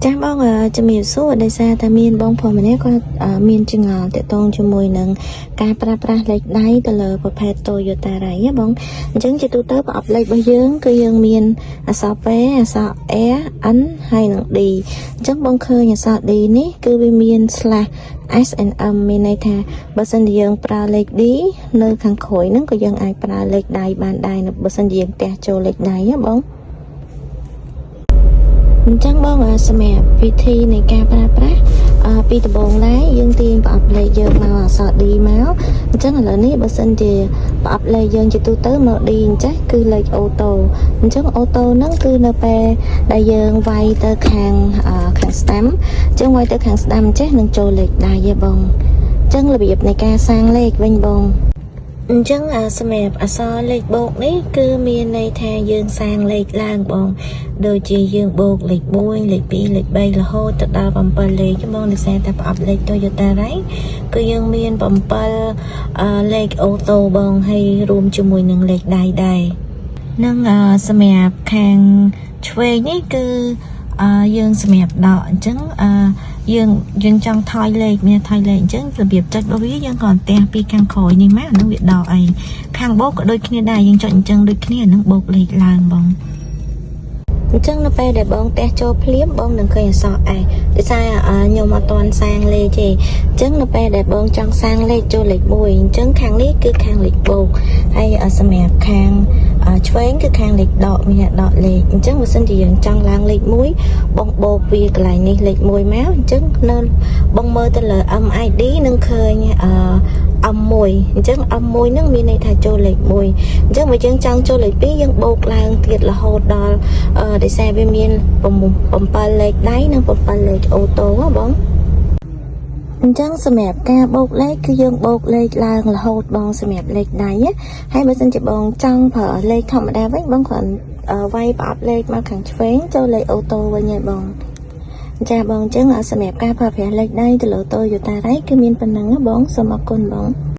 ចាស់បងជំរាបសួរដោយសារតែមានបងប្អូនម្នាក់គាត់មានចង្អល់តាក់ទងជាមួយនឹងការប្រើប្រាស់លេខដៃទៅលើប្រភេទ Toyota Ray ណាបងអញ្ចឹងជាទូទៅប្រអប់លេខរបស់យើងគឺយើងមានអក្សរ P អក្សរ R N ហើយនិង D អញ្ចឹងបងឃើញអក្សរ D នេះគឺវាមាន /S and M មានន័យថាបើសិនជាយើងប្រើលេខ D នៅខាងក្រោយហ្នឹងក៏យើងអាចប្រើលេខដៃបានដែរបើសិនជាយើងទះចូលលេខដៃណាបងអញ្ចឹងបងសម្រាប់វិធីនៃការប្រើប្រាស់ពីដំបូងដែរយើងទាញប្រអប់លេខយើងមកអក្សរ D មកអញ្ចឹងឥឡូវនេះបើសិនជាប្រអប់លេខយើងជាទូទៅមក D អញ្ចឹងគឺលេខអូតូអញ្ចឹងអូតូហ្នឹងគឺនៅពេលដែលយើងវាយទៅខាងស្ដាំអញ្ចឹងវាយទៅខាងស្ដាំចេះនឹងចូលលេខដៃទេបងអញ្ចឹងរបៀបនៃការសាងលេខវិញបងអញ្ចឹងសម្រាប់អក្សរលេខបូកនេះគឺមានន័យថាយើងសាងលេខឡើងបងដូចជាយើងបូកលេខ1លេខ2លេខ3រហូតទៅដល់7លេខបងដោយសារតែប្រអប់លេខ Toyota Ray គឺយើងមាន7លេខអូតូបងហើយរួមជាមួយនឹងលេខដៃដែរនឹងសម្រាប់ខាងឆ្វេងនេះគឺយើងសម្រាប់ដកអញ្ចឹងយើងចង់ថយលេខមានថយលេខអញ្ចឹងរបៀបចុចរបស់វាយើងក៏ទះពីខាងក្រោយនេះមកនឹងវាដកអីខាងបូកក៏ដូចគ្នាដែរយើងចុចអញ្ចឹងដូចគ្នានឹងបូកលេខឡើងបងអញ្ចឹងនៅពេលដែលបងទះចូលភ្លាមបងនឹងឃើញអក្សរ S ដោយសារខ្ញុំអត់ទាន់សាងលេខទេអញ្ចឹងនៅពេលដែលបងចង់សាងលេខចូលលេខ1អញ្ចឹងខាងនេះគឺខាងលេខបូកហើយសម្រាប់ខាងឆ្វេងគឺខាងលេខដកមានដកលេខអញ្ចឹងបើសិនជាយើងចង់ឡើងលេខ1បងបូកវាកន្លែងនេះលេខ1មកអញ្ចឹងនៅបងមើលទៅលើ MID នឹងឃើញM1 អញ្ចឹង M1 ហ្នឹងមានន័យថាចូលលេខ1អញ្ចឹងបើយើងចង់ចូលលេខ2យើងបូកឡើងទៀតរហូតដល់ដោយសារវាមាន7លេខដៃនិង7លេខអូតូហ៎បងអញ្ចឹងសម្រាប់ការបូកលេខគឺយើងបូកលេខឡើងរហូតបងសម្រាប់លេខដៃហើយបើសិនជាបងចង់ប្រើលេខធម្មតាវិញបងគ្រាន់វាយប្រអប់លេខមកខាងឆ្វេងចូលលេខអូតូវិញហើយបងចាបងអញ្ចឹងសម្រាប់ការប្រើប្រាស់លេខដៃទៅលើ Toyota Ray គឺមានប៉ុណ្ណឹងបងសូមអរគុណបង